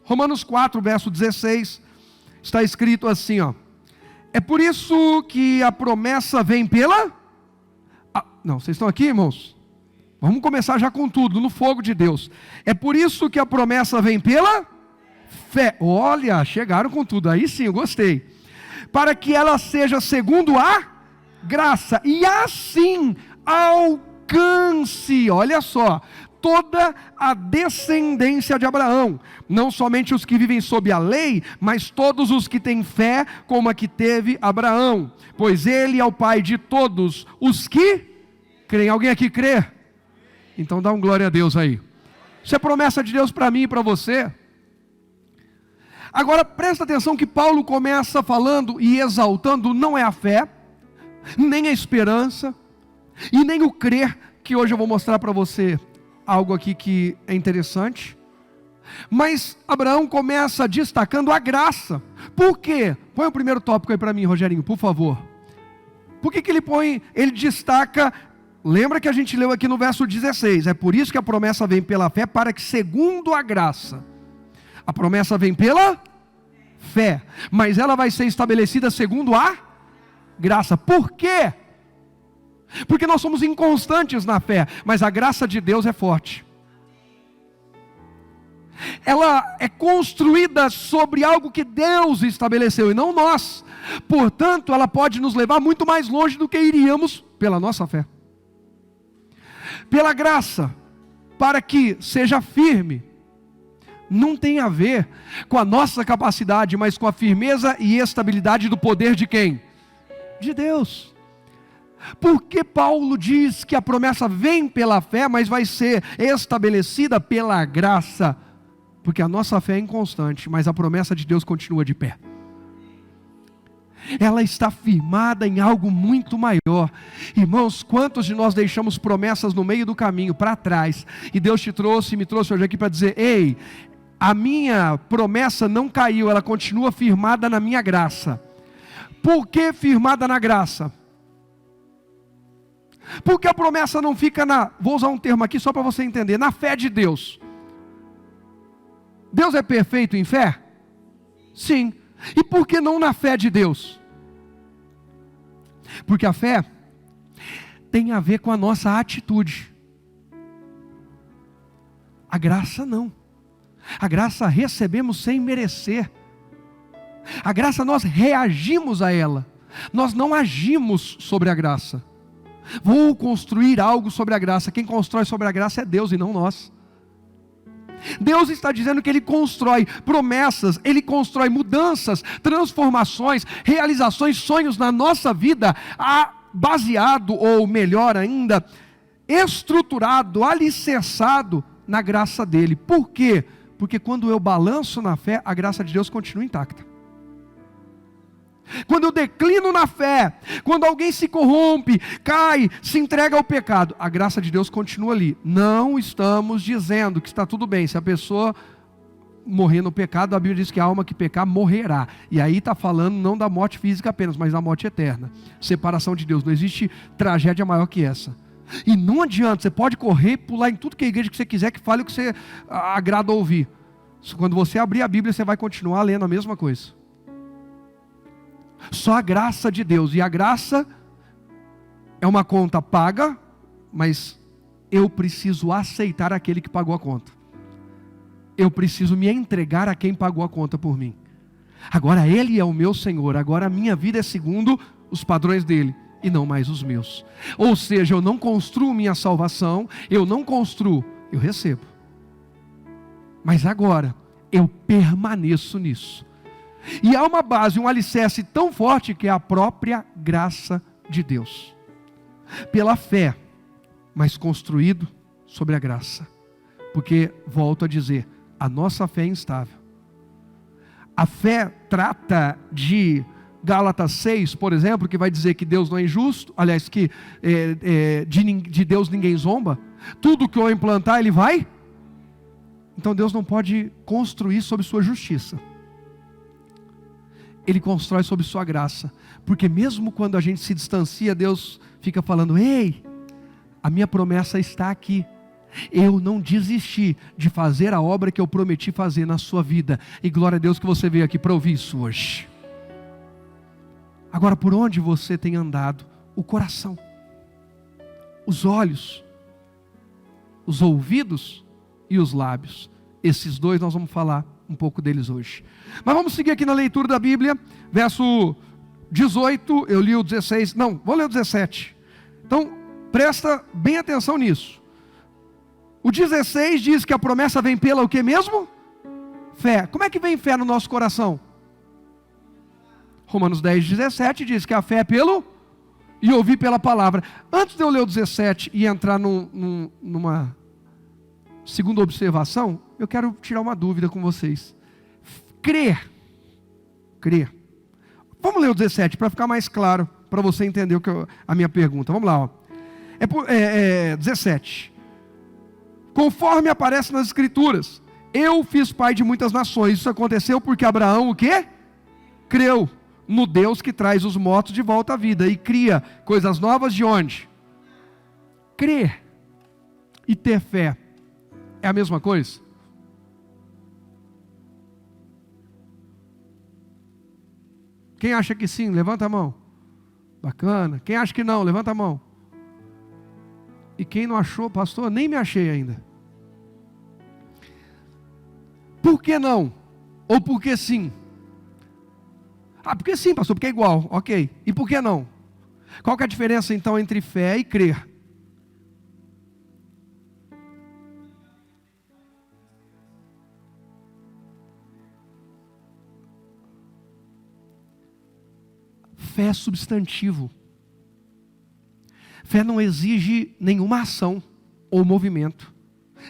Romanos 4, verso 16, está escrito assim, ó. É por isso que a promessa vem pela... Não, vocês estão aqui, irmãos? Vamos começar já com tudo, no fogo de Deus. É por isso que a promessa vem pela fé. Olha, chegaram com tudo, aí sim, eu gostei. Para que ela seja segundo a graça, e assim alcance, olha só, toda a descendência de Abraão, não somente os que vivem sob a lei, mas todos os que têm fé, como a que teve Abraão, pois ele é o pai de todos os que creem. Alguém aqui crê? Então dá um glória a Deus aí. Isso é promessa de Deus para mim e para você. Agora presta atenção que Paulo começa falando e exaltando, não é a fé, nem a esperança, e nem o crer, que hoje eu vou mostrar para você algo aqui que é interessante. Mas Abraão começa destacando a graça. Por quê? Põe o primeiro tópico aí para mim, Rogerinho, por favor. Por que ele destaca, lembra que a gente leu aqui no verso 16, é por isso que a promessa vem pela fé, para que segundo a graça, a promessa vem pela fé, mas ela vai ser estabelecida segundo a graça. Por quê? Porque nós somos inconstantes na fé, mas a graça de Deus é forte. Ela é construída sobre algo que Deus estabeleceu e não nós. Portanto, ela pode nos levar muito mais longe do que iríamos pela nossa fé. Pela graça, para que seja firme, não tem a ver com a nossa capacidade, mas com a firmeza e estabilidade do poder de quem? De Deus. Porque Paulo diz que a promessa vem pela fé, mas vai ser estabelecida pela graça? Porque a nossa fé é inconstante, mas a promessa de Deus continua de pé. Ela está firmada em algo muito maior. Irmãos, quantos de nós deixamos promessas no meio do caminho, para trás, e Deus me trouxe hoje aqui para dizer: ei, a minha promessa não caiu, ela continua firmada na minha graça. Por que firmada na graça? Porque a promessa não fica vou usar um termo aqui só para você entender, na fé de Deus. Deus é perfeito em fé? Sim. E por que não na fé de Deus? Porque a fé tem a ver com a nossa atitude. A graça não. A graça recebemos sem merecer. A graça nós reagimos a ela. Nós não agimos sobre a graça. Vou construir algo sobre a graça. Quem constrói sobre a graça é Deus e não nós. Deus está dizendo que Ele constrói promessas, Ele constrói mudanças, transformações, realizações, sonhos na nossa vida, baseado, ou melhor ainda, estruturado, alicerçado na graça dEle. Por quê? Porque quando eu balanço na fé, a graça de Deus continua intacta. Quando eu declino na fé, quando alguém se corrompe, cai, se entrega ao pecado, a graça de Deus continua ali. Não estamos dizendo que está tudo bem, se a pessoa morrer no pecado, a Bíblia diz que a alma que pecar morrerá. E aí está falando não da morte física apenas, mas da morte eterna. Separação de Deus, não existe tragédia maior que essa. E não adianta, você pode correr, pular em tudo que é igreja que você quiser, que fale o que você agrada ouvir. Quando você abrir a Bíblia, você vai continuar lendo a mesma coisa. Só a graça de Deus, e a graça é uma conta paga, mas eu preciso aceitar aquele que pagou a conta. Eu preciso me entregar a quem pagou a conta por mim. Agora Ele é o meu Senhor, agora a minha vida é segundo os padrões dEle, e não mais os meus. Ou seja, eu não construo minha salvação, eu recebo. Mas agora, eu permaneço nisso. E há uma base, um alicerce tão forte que é a própria graça de Deus. Pela fé, mas construído sobre a graça. Porque, volto a dizer, a nossa fé é instável. A fé trata de Gálatas 6, por exemplo, que vai dizer que Deus não é injusto, aliás, que de Deus ninguém zomba. Tudo que eu implantar, Ele vai. Então Deus não pode construir sobre sua justiça. Ele constrói sobre sua graça. Porque mesmo quando a gente se distancia, Deus fica falando: ei, a minha promessa está aqui. Eu não desisti de fazer a obra que eu prometi fazer na sua vida. E glória a Deus que você veio aqui para ouvir isso hoje. Agora, por onde você tem andado? O coração, os olhos, os ouvidos e os lábios. Esses dois nós vamos falar um pouco deles hoje. Mas vamos seguir aqui na leitura da Bíblia. Verso 18, eu li o 16. Não, vou ler o 17. Então, presta bem atenção nisso. O 16 diz que a promessa vem pela o que mesmo? Fé. Como é que vem fé no nosso coração? Romanos 10, 17 diz que a fé é pelo e ouvir pela palavra. Antes de eu ler o 17 e entrar numa segunda observação, eu quero tirar uma dúvida com vocês. Crer. Vamos ler o 17 para ficar mais claro, para você entender a minha pergunta. Vamos lá, ó. 17. Conforme aparece nas Escrituras, eu fiz pai de muitas nações. Isso aconteceu porque Abraão o quê? Creu no Deus que traz os mortos de volta à vida e cria coisas novas de onde? Crer e ter fé é a mesma coisa? Quem acha que sim, levanta a mão. Bacana. Quem acha que não, levanta a mão. E quem não achou, pastor, nem me achei ainda. Por que não? Ou por que sim? Ah, porque sim, pastor, porque é igual, ok. E por que não? Qual que é a diferença então entre fé e crer? Fé é substantivo. Fé não exige nenhuma ação ou movimento.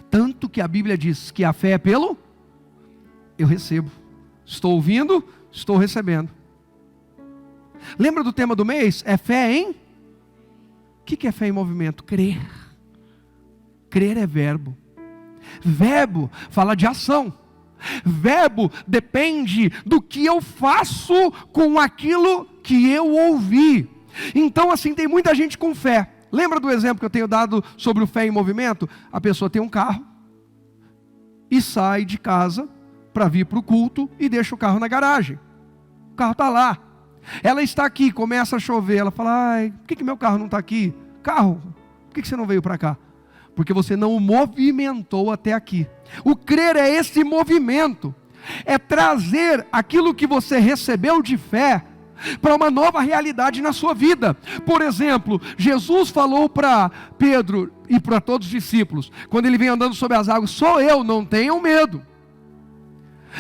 Tanto que a Bíblia diz que a fé é pelo eu recebo. Estou ouvindo, estou recebendo. Lembra do tema do mês? É fé em? O que é fé em movimento? Crer. Crer é verbo. Verbo fala de ação. Verbo depende do que eu faço com aquilo que eu ouvi. Então assim, tem muita gente com fé. Lembra do exemplo que eu tenho dado sobre o fé em movimento? A pessoa tem um carro e sai de casa para vir para o culto e deixa o carro na garagem. O carro está lá. Ela está aqui, começa a chover. Ela fala, ai, por que meu carro não está aqui? Carro, por que você não veio para cá? Porque você não o movimentou até aqui. O crer é esse movimento. É trazer aquilo que você recebeu de fé para uma nova realidade na sua vida. Por exemplo, Jesus falou para Pedro e para todos os discípulos, quando ele vem andando sobre as águas, sou eu, não tenham medo.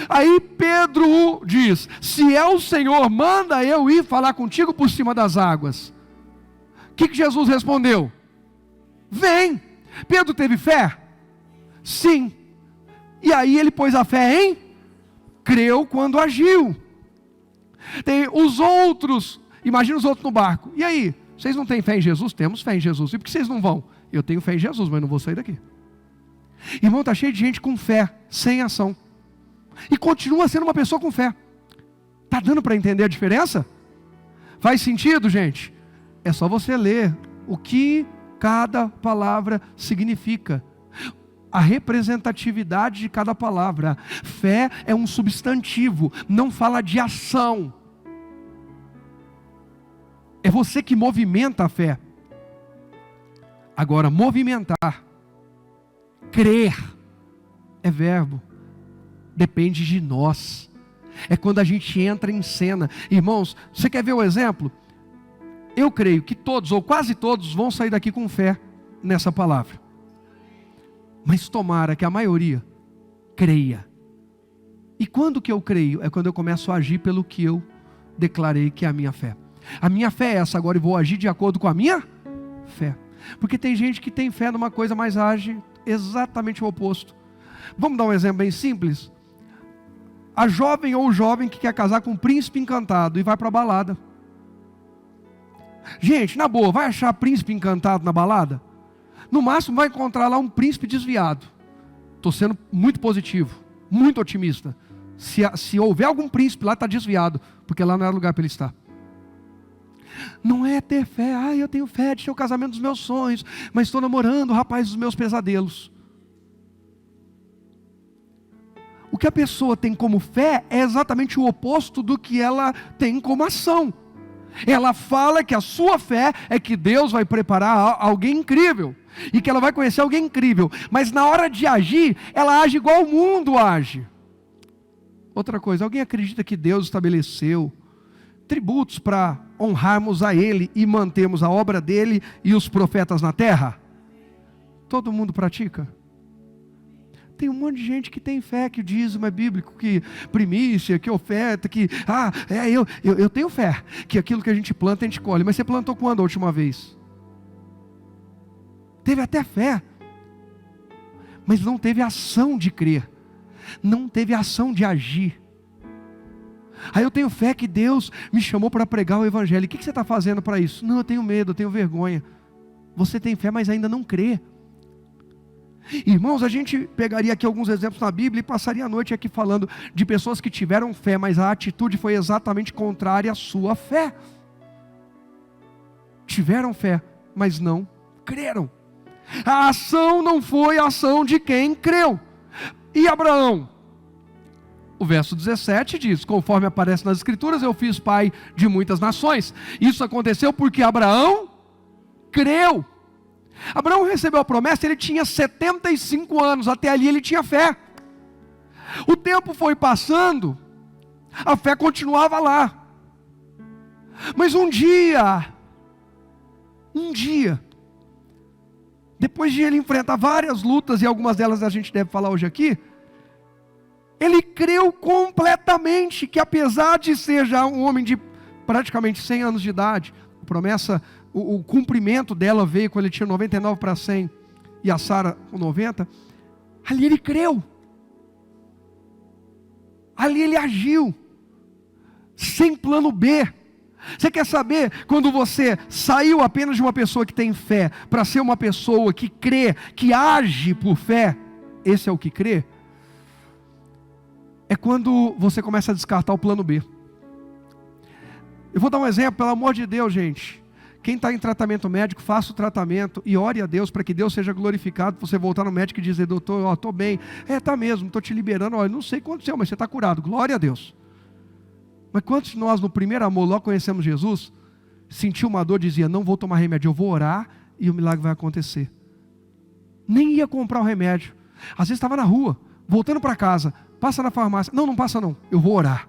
Aí Pedro diz, se é o Senhor, manda eu ir falar contigo por cima das águas. O que Jesus respondeu? Vem. Pedro teve fé? Sim. E aí ele pôs a fé em? Creu quando agiu. Tem os outros, imagina os outros no barco. E aí, vocês não têm fé em Jesus? Temos fé em Jesus. E por que vocês não vão? Eu tenho fé em Jesus, mas não vou sair daqui. Irmão, está cheio de gente com fé, sem ação. E continua sendo uma pessoa com fé. Está dando para entender a diferença? Faz sentido, gente? É só você ler o que cada palavra significa. A representatividade de cada palavra. Fé é um substantivo, não fala de ação. É você que movimenta a fé. Agora, movimentar, crer, é verbo. Depende de nós. É quando a gente entra em cena. Irmãos, você quer ver o exemplo? Eu creio que todos, ou quase todos, vão sair daqui com fé nessa palavra. Mas tomara que a maioria creia. E quando que eu creio? É quando eu começo a agir pelo que eu declarei que é a minha fé. A minha fé é essa agora e vou agir de acordo com a minha fé. Porque tem gente que tem fé numa coisa, mas age exatamente o oposto. Vamos dar um exemplo bem simples? A jovem ou o jovem que quer casar com um príncipe encantado e vai para a balada. Gente, na boa, vai achar príncipe encantado na balada? No máximo vai encontrar lá um príncipe desviado. Estou sendo muito positivo, muito otimista. Se houver algum príncipe lá, está desviado, porque lá não era lugar para ele estar. Não é ter fé, eu tenho fé de ter o casamento dos meus sonhos, mas estou namorando o rapaz dos meus pesadelos. que a pessoa tem como fé é exatamente o oposto do que ela tem como ação. Ela fala que a sua fé é que Deus vai preparar alguém incrível, e que ela vai conhecer alguém incrível, mas na hora de agir, ela age igual o mundo age. Outra coisa, alguém acredita que Deus estabeleceu tributos para honrarmos a Ele e mantermos a obra dEle e os profetas na terra? Todo mundo pratica? Tem um monte de gente que tem fé, que o dízimo é bíblico, que primícia, que oferta, que... eu tenho fé, que aquilo que a gente planta, a gente colhe. Mas você plantou quando a última vez? Teve até fé, mas não teve ação de crer, não teve ação de agir. Aí eu tenho fé que Deus me chamou para pregar o Evangelho. O que você está fazendo para isso? Não, eu tenho medo, eu tenho vergonha. Você tem fé, mas ainda não crê. Irmãos, a gente pegaria aqui alguns exemplos na Bíblia e passaria a noite aqui falando de pessoas que tiveram fé, mas a atitude foi exatamente contrária à sua fé. Tiveram fé, mas não creram. A ação não foi a ação de quem creu. E Abraão? O verso 17 diz: conforme aparece nas Escrituras, eu fiz pai de muitas nações. Isso aconteceu porque Abraão creu. Abraão recebeu a promessa, ele tinha 75 anos, até ali ele tinha fé. O tempo foi passando, a fé continuava lá. Mas um dia, depois de ele enfrentar várias lutas, e algumas delas a gente deve falar hoje aqui, ele creu completamente que, apesar de ser já um homem de praticamente 100 anos de idade, a promessa, o cumprimento dela veio quando ele tinha 99 para 100 e a Sara com 90, ali ele creu, ali ele agiu, sem plano B. Você quer saber, quando você saiu apenas de uma pessoa que tem fé, para ser uma pessoa que crê, que age por fé, esse é o que crê? É quando você começa a descartar o plano B. Eu vou dar um exemplo, pelo amor de Deus, gente. Quem está em tratamento médico, faça o tratamento e ore a Deus para que Deus seja glorificado. Você voltar no médico e dizer: doutor, estou bem. Está mesmo, estou te liberando. Olha, não sei o que aconteceu, mas você está curado. Glória a Deus. Mas quantos de nós, no primeiro amor, logo conhecemos Jesus, sentiu uma dor, dizia: não vou tomar remédio, eu vou orar e o milagre vai acontecer. Nem ia comprar o remédio. Às vezes estava na rua, voltando para casa, passa na farmácia. Não passa não, eu vou orar.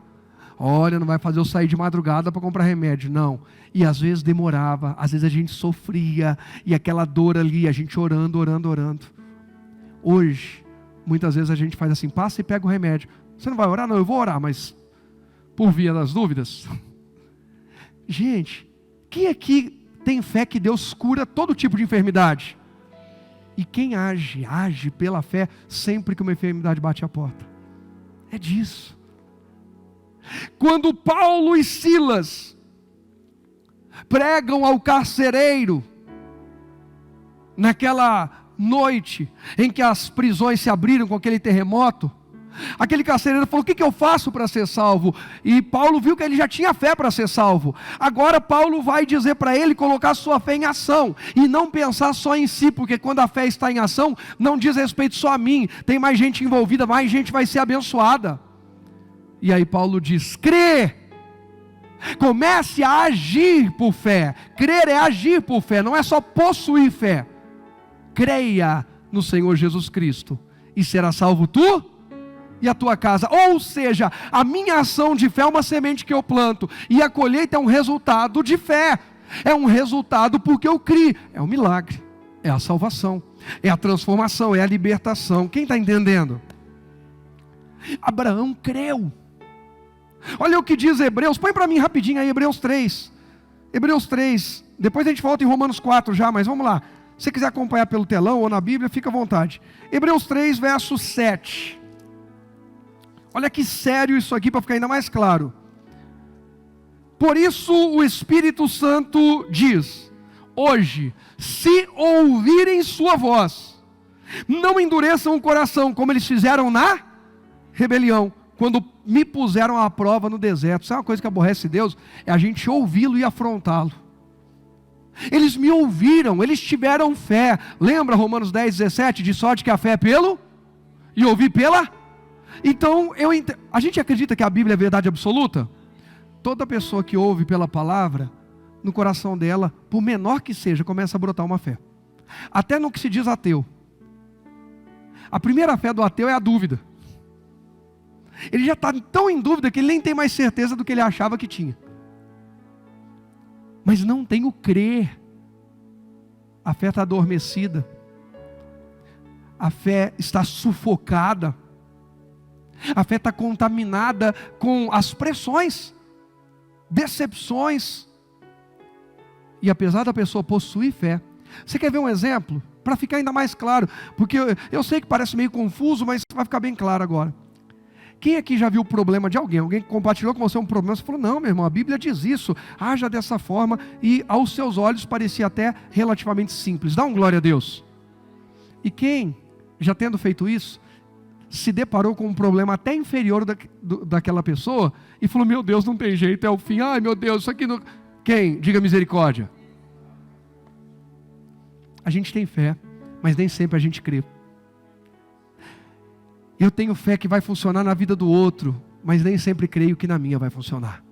Olha, não vai fazer eu sair de madrugada para comprar remédio, não. E às vezes demorava, às vezes a gente sofria, e aquela dor ali, a gente orando. Hoje, muitas vezes a gente faz assim: passa e pega o remédio. Você não vai orar? Não, eu vou orar, mas por via das dúvidas. Gente, quem aqui tem fé que Deus cura todo tipo de enfermidade? E quem age pela fé sempre que uma enfermidade bate a porta. É disso. Quando Paulo e Silas pregam ao carcereiro, naquela noite em que as prisões se abriram com aquele terremoto, aquele carcereiro falou: o que eu faço para ser salvo? E Paulo viu que ele já tinha fé para ser salvo. Agora Paulo vai dizer para ele colocar sua fé em ação, e não pensar só em si, porque quando a fé está em ação, não diz respeito só a mim, tem mais gente envolvida, mais gente vai ser abençoada. E aí Paulo diz: crê, comece a agir por fé. Crer é agir por fé, não é só possuir fé. Creia no Senhor Jesus Cristo, e será salvo tu e a tua casa. Ou seja, a minha ação de fé é uma semente que eu planto, e a colheita é um resultado de fé, é um resultado porque eu criei. É um milagre, é a salvação, é a transformação, é a libertação. Quem está entendendo? Abraão creu. Olha o que diz Hebreus, põe para mim rapidinho aí, Hebreus 3, depois a gente volta em Romanos 4 já, mas vamos lá. Se você quiser acompanhar pelo telão ou na Bíblia, fica à vontade. Hebreus 3, verso 7. Olha que sério isso aqui, para ficar ainda mais claro. Por isso o Espírito Santo diz: hoje, se ouvirem sua voz, não endureçam o coração, como eles fizeram na rebelião, quando me puseram à prova no deserto. Sabe uma coisa que aborrece Deus? É a gente ouvi-lo e afrontá-lo. Eles me ouviram, eles tiveram fé. Lembra Romanos 10, 17? De sorte que a fé é pelo, e ouvir pela. Então, a gente acredita que a Bíblia é verdade absoluta? Toda pessoa que ouve pela palavra, no coração dela, por menor que seja, começa a brotar uma fé. Até no que se diz ateu. A primeira fé do ateu é a dúvida. Ele já está tão em dúvida que ele nem tem mais certeza do que ele achava que tinha. Mas não tem o crer. A fé está adormecida. A fé está sufocada. A fé está contaminada com as pressões, decepções. E apesar da pessoa possuir fé, você quer ver um exemplo? Para ficar ainda mais claro, porque eu sei que parece meio confuso, mas vai ficar bem claro agora. Quem aqui já viu o problema de alguém? Alguém que compartilhou com você um problema, você falou, não, meu irmão, a Bíblia diz isso, haja dessa forma, e aos seus olhos parecia até relativamente simples. Dá um glória a Deus. E quem, já tendo feito isso, se deparou com um problema até inferior daquela pessoa, e falou, meu Deus, não tem jeito, é o fim, ai meu Deus, isso aqui não... Quem? Diga misericórdia. A gente tem fé, mas nem sempre a gente crê. Eu tenho fé que vai funcionar na vida do outro, mas nem sempre creio que na minha vai funcionar.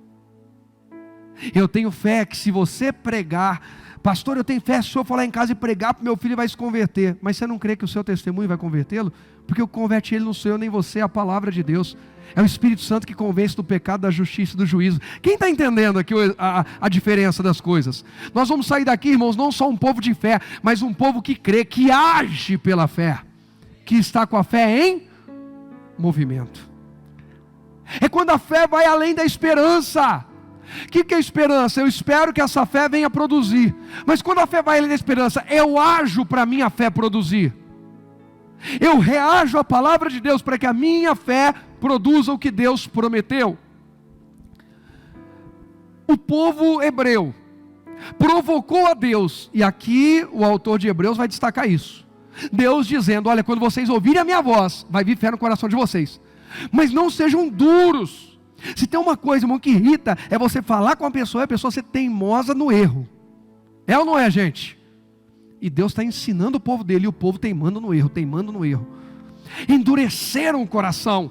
Eu tenho fé que se você pregar, pastor, eu tenho fé, se o senhor for lá em casa e pregar para o meu filho, ele vai se converter. Mas você não crê que o seu testemunho vai convertê-lo? Porque o que converte ele não sou eu nem você, é a palavra de Deus. É o Espírito Santo que convence do pecado, da justiça e do juízo. Quem está entendendo aqui a diferença das coisas? Nós vamos sair daqui, irmãos, não só um povo de fé, mas um povo que crê, que age pela fé, que está com a fé em movimento. É quando a fé vai além da esperança. O que é esperança? Eu espero que essa fé venha produzir. Mas quando a fé vai além da esperança, eu ajo para a minha fé produzir. Eu reajo à palavra de Deus para que a minha fé produza o que Deus prometeu. O povo hebreu provocou a Deus, e aqui o autor de Hebreus vai destacar isso. Deus dizendo, olha, quando vocês ouvirem a minha voz, vai vir fé no coração de vocês. Mas não sejam duros. Se tem uma coisa, irmão, que irrita, é você falar com a pessoa e a pessoa ser teimosa no erro. É ou não é, gente? E Deus está ensinando o povo dele, e o povo teimando no erro, teimando no erro. Endureceram o coração,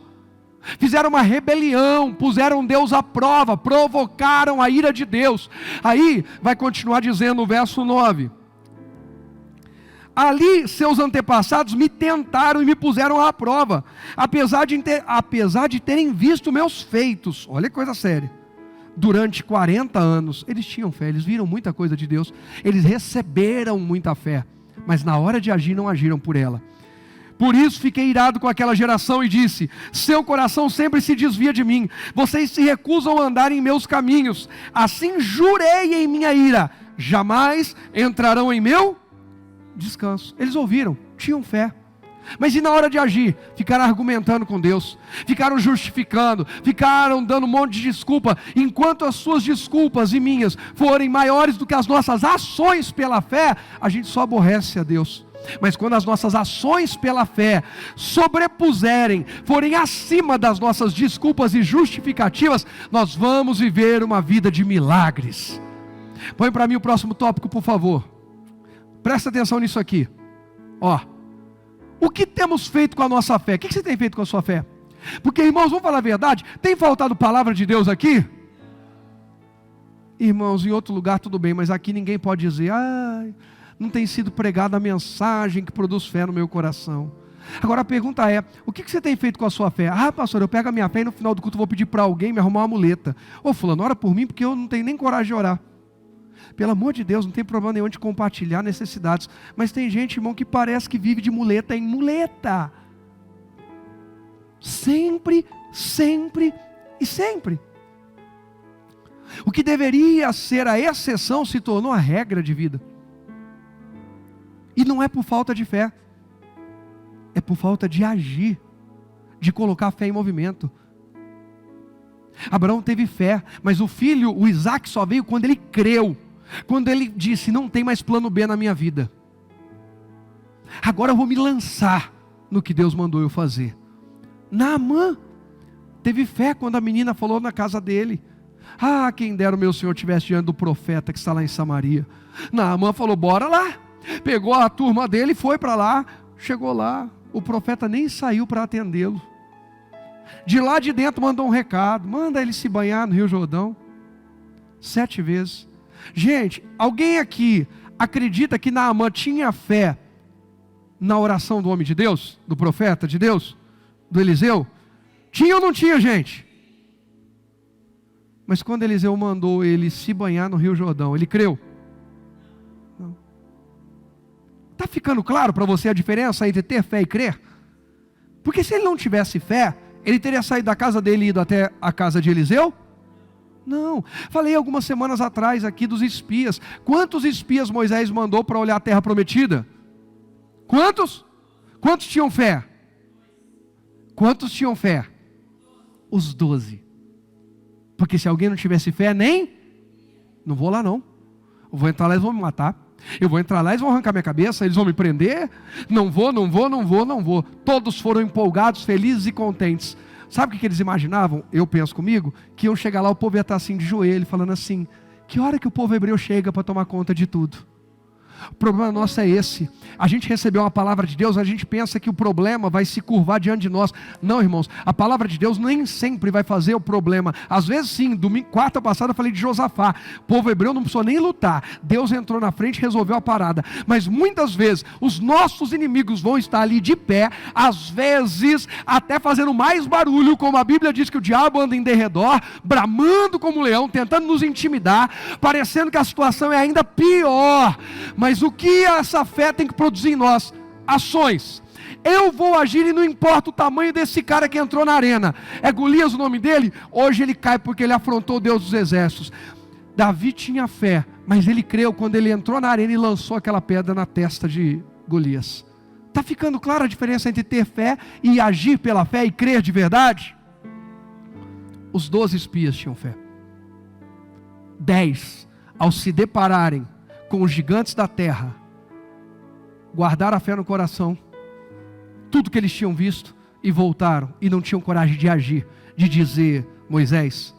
fizeram uma rebelião, puseram Deus à prova, provocaram a ira de Deus. Aí vai continuar dizendo no verso 9: ali seus antepassados me tentaram e me puseram à prova, apesar de terem visto meus feitos. Olha que coisa séria. Durante 40 anos, eles tinham fé, eles viram muita coisa de Deus, eles receberam muita fé, mas na hora de agir não agiram por ela. Por isso fiquei irado com aquela geração e disse, seu coração sempre se desvia de mim, vocês se recusam a andar em meus caminhos, assim jurei em minha ira, jamais entrarão em meu descanso. Eles ouviram, tinham fé, mas e na hora de agir? Ficaram argumentando com Deus, ficaram justificando, ficaram dando um monte de desculpa, enquanto as suas desculpas e minhas forem maiores do que as nossas ações pela fé, a gente só aborrece a Deus. Mas quando as nossas ações pela fé sobrepuserem, forem acima das nossas desculpas e justificativas, nós vamos viver uma vida de milagres. Põe para mim o próximo tópico, por favor. Presta atenção nisso aqui. Ó, o que temos feito com a nossa fé? O que você tem feito com a sua fé? Porque, irmãos, vamos falar a verdade, tem faltado palavra de Deus aqui? Irmãos, em outro lugar tudo bem, mas aqui ninguém pode dizer, não tem sido pregada a mensagem que produz fé no meu coração. Agora a pergunta é, o que você tem feito com a sua fé? Pastor, eu pego a minha fé e no final do culto vou pedir para alguém me arrumar uma muleta. Fulano, ora por mim porque eu não tenho nem coragem de orar. Pelo amor de Deus, não tem problema nenhum de compartilhar necessidades. Mas tem gente, irmão, que parece que vive de muleta em muleta. Sempre, sempre e sempre. O que deveria ser a exceção se tornou a regra de vida. E não é por falta de fé. É por falta de agir. De colocar a fé em movimento. Abraão teve fé, mas o filho, o Isaac, só veio quando ele creu. Quando ele disse, não tem mais plano B na minha vida. Agora eu vou me lançar no que Deus mandou eu fazer. Naamã teve fé quando a menina falou na casa dele. Quem dera o meu senhor estivesse diante do profeta que está lá em Samaria. Naamã falou, bora lá. Pegou a turma dele e foi para lá. Chegou lá, o profeta nem saiu para atendê-lo. De lá de dentro mandou um recado: manda ele se banhar no Rio Jordão 7 vezes. Gente, alguém aqui acredita que Naamã tinha fé na oração do homem de Deus, do profeta de Deus, do Eliseu? Tinha ou não tinha, gente? Mas quando Eliseu mandou ele se banhar no Rio Jordão, ele creu? Não. Está ficando claro para você a diferença entre ter fé e crer? Porque se ele não tivesse fé, ele teria saído da casa dele e ido até a casa de Eliseu? Não. Falei algumas semanas atrás aqui dos espias. Quantos espias Moisés mandou para olhar a terra prometida? Quantos? Quantos tinham fé? Quantos tinham fé? Os 12. Porque se alguém não tivesse fé, não vou lá não. Eu vou entrar lá e eles vão me matar. Eu vou entrar lá e eles vão arrancar minha cabeça, eles vão me prender. Não vou. Todos foram empolgados, felizes e contentes. Sabe o que eles imaginavam? Eu penso comigo, que iam chegar lá, o povo ia estar assim de joelho, falando assim: que hora que o povo hebreu chega para tomar conta de tudo? O problema nosso é esse. A gente recebeu uma palavra de Deus, a gente pensa que o problema vai se curvar diante de nós. Não, irmãos, a palavra de Deus nem sempre vai fazer o problema. Às vezes sim, quarta passada eu falei de Josafá. O povo hebreu não precisou nem lutar. Deus entrou na frente e resolveu a parada. Mas muitas vezes os nossos inimigos vão estar ali de pé, às vezes até fazendo mais barulho, como a Bíblia diz que o diabo anda em derredor, bramando como um leão, tentando nos intimidar, parecendo que a situação é ainda pior. Mas o que essa fé tem que produzir em nós? Ações. Eu vou agir e não importa o tamanho desse cara que entrou na arena. É Golias o nome dele? Hoje ele cai porque ele afrontou o Deus dos exércitos. Davi tinha fé, mas ele creu quando ele entrou na arena e lançou aquela pedra na testa de Golias. Está ficando clara a diferença entre ter fé e agir pela fé e crer de verdade? Os 12 espias tinham fé. 10, ao se depararem com os gigantes da terra, guardaram a fé no coração, tudo que eles tinham visto, e voltaram, e não tinham coragem de agir, de dizer: Moisés,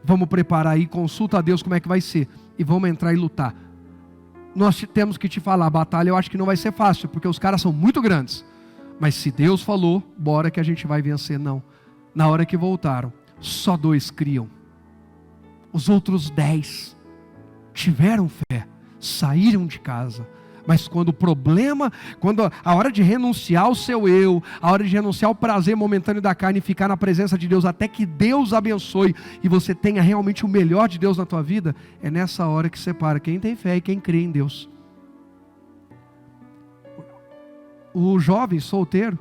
vamos preparar aí, consulta a Deus como é que vai ser, e vamos entrar e lutar. Nós temos que te falar, a batalha eu acho que não vai ser fácil, porque os caras são muito grandes, mas se Deus falou, bora que a gente vai vencer. Não. Na hora que voltaram, só 2 criam, os outros 10 tiveram fé, saíram de casa. Mas quando o problema, quando a hora de renunciar ao seu eu, a hora de renunciar ao prazer momentâneo da carne e ficar na presença de Deus até que Deus abençoe e você tenha realmente o melhor de Deus na tua vida, é nessa hora que separa quem tem fé e quem crê em Deus. O jovem solteiro,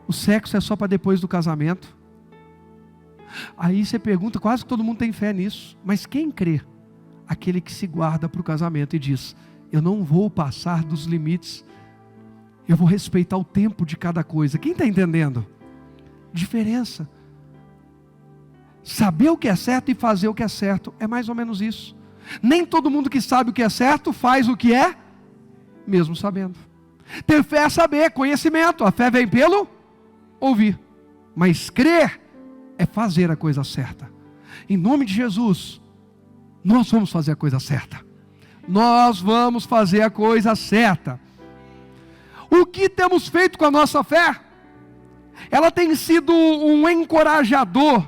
o sexo é só para depois do casamento. Aí você pergunta, quase que todo mundo tem fé nisso, mas quem crê? Aquele que se guarda para o casamento e diz: eu não vou passar dos limites, eu vou respeitar o tempo de cada coisa. Quem está entendendo? Diferença. Saber o que é certo e fazer o que é certo, é mais ou menos isso. Nem todo mundo que sabe o que é certo, faz o que é, mesmo sabendo. Ter fé é saber, conhecimento. A fé vem pelo ouvir, mas crer é fazer a coisa certa. Em nome de Jesus, nós vamos fazer a coisa certa. Nós vamos fazer a coisa certa. O que temos feito com a nossa fé? Ela tem sido um encorajador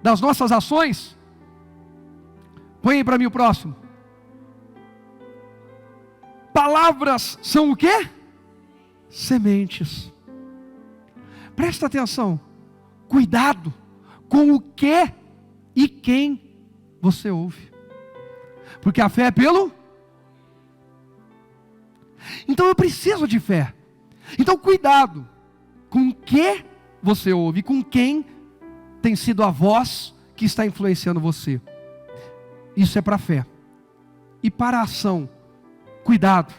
das nossas ações? Põe aí para mim o próximo. Palavras são o quê? Sementes. Presta atenção. Cuidado com o que e quem você ouve. Porque a fé é pelo... Então eu preciso de fé. Então cuidado com o que você ouve, com quem tem sido a voz que está influenciando você. Isso é para a fé. E para a ação, cuidado,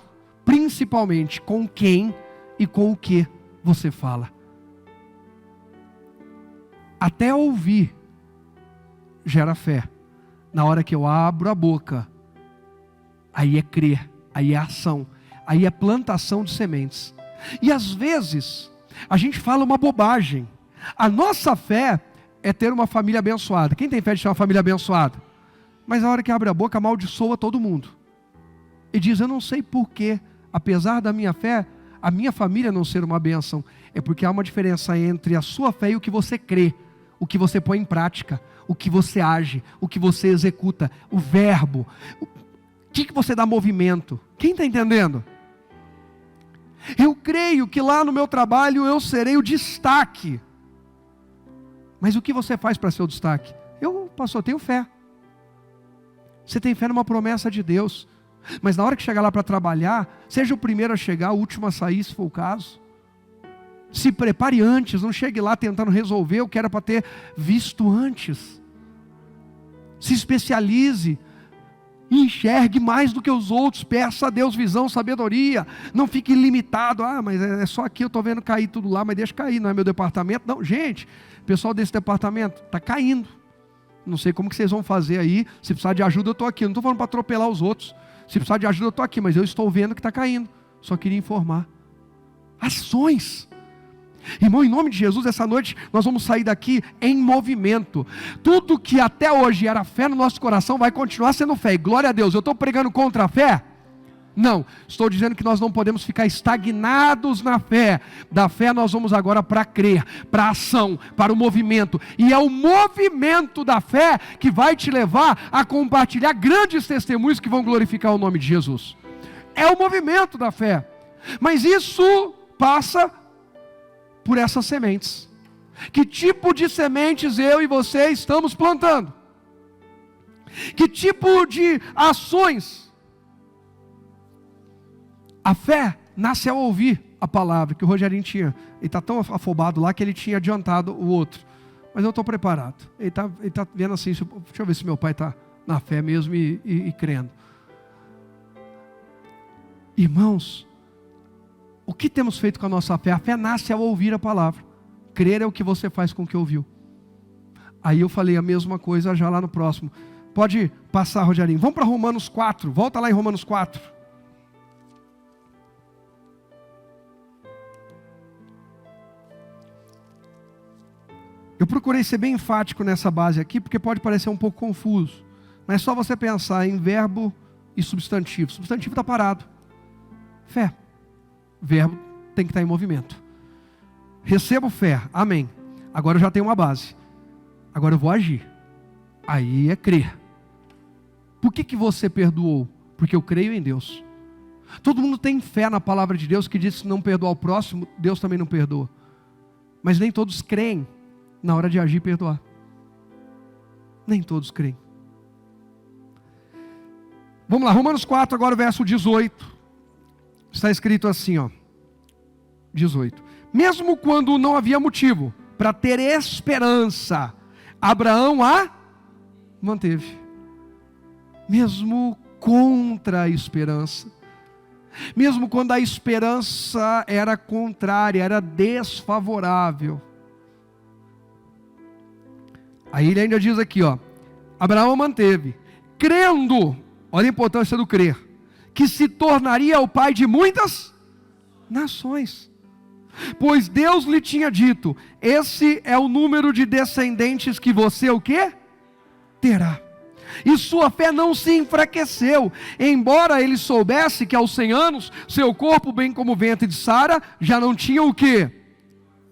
principalmente com quem e com o que você fala. Até ouvir gera fé. Na hora que eu abro a boca, aí é crer, aí é ação, aí é plantação de sementes. E às vezes, a gente fala uma bobagem. A nossa fé é ter uma família abençoada. Quem tem fé de ter uma família abençoada? Mas na hora que abre a boca, amaldiçoa todo mundo. E diz: eu não sei porquê, apesar da minha fé, a minha família não ser uma bênção. É porque há uma diferença entre a sua fé e o que você crê. o que você põe em prática, o que você age, o que você executa, o verbo, o que você dá movimento. Quem está entendendo? Eu creio que lá no meu trabalho eu serei o destaque. Mas o que você faz para ser o destaque? Pastor, tenho fé. Você tem fé numa promessa de Deus. Mas na hora que chegar lá para trabalhar, seja o primeiro a chegar, o último a sair, se for o caso. Se prepare antes, não chegue lá tentando resolver o que era para ter visto antes. Se especialize. Enxergue mais do que os outros, peça a Deus visão, sabedoria, não fique limitado, mas é só aqui, eu estou vendo cair tudo lá, mas deixa cair, não é meu departamento, não, gente, o pessoal desse departamento está caindo, não sei como que vocês vão fazer aí, se precisar de ajuda eu estou aqui, não estou falando para atropelar os outros, se precisar de ajuda eu estou aqui, mas eu estou vendo que está caindo, só queria informar, ações. Irmão, em nome de Jesus, essa noite nós vamos sair daqui em movimento. Tudo que até hoje era fé no nosso coração vai continuar sendo fé. E glória a Deus, eu estou pregando contra a fé? Não, estou dizendo que nós não podemos ficar estagnados na fé. Da fé nós vamos agora para crer, para ação, para o movimento. E é o movimento da fé que vai te levar a compartilhar grandes testemunhos que vão glorificar o nome de Jesus. É o movimento da fé. Mas isso passa por essas sementes. Que tipo de sementes eu e você estamos plantando? Que tipo de ações? A fé nasce ao ouvir a palavra, que o Rogerinho tinha. Ele está tão afobado lá que ele tinha adiantado o outro. Mas eu estou preparado. Ele tá vendo assim, deixa eu ver se meu pai está na fé mesmo e crendo. Irmãos, o que temos feito com a nossa fé? A fé nasce ao ouvir a palavra. Crer é o que você faz com o que ouviu. Aí eu falei a mesma coisa já lá no próximo. Pode passar, Rogerinho. Vamos para Romanos 4. Volta lá em Romanos 4. Eu procurei ser bem enfático nessa base aqui, porque pode parecer um pouco confuso. Mas é só você pensar em verbo e substantivo. Substantivo está parado. Fé. Verbo tem que estar em movimento. Recebo fé, amém. Agora eu já tenho uma base. Agora eu vou agir. Aí é crer. Por que você perdoou? Porque eu creio em Deus. Todo mundo tem fé na palavra de Deus que diz que se não perdoar o próximo, Deus também não perdoa. Mas nem todos creem na hora de agir e perdoar. Nem todos creem. Vamos lá, Romanos 4, agora o verso 18. Está escrito assim, 18. Mesmo quando não havia motivo para ter esperança, Abraão a manteve. Mesmo contra a esperança. Mesmo quando a esperança era contrária, era desfavorável. Aí ele ainda diz aqui, Abraão manteve, crendo, olha a importância do crer, que se tornaria o pai de muitas nações. Pois Deus lhe tinha dito, esse é o número de descendentes que você o quê? Terá. E sua fé não se enfraqueceu, embora ele soubesse que aos 100 anos, seu corpo, bem como o ventre de Sara, já não tinha o quê?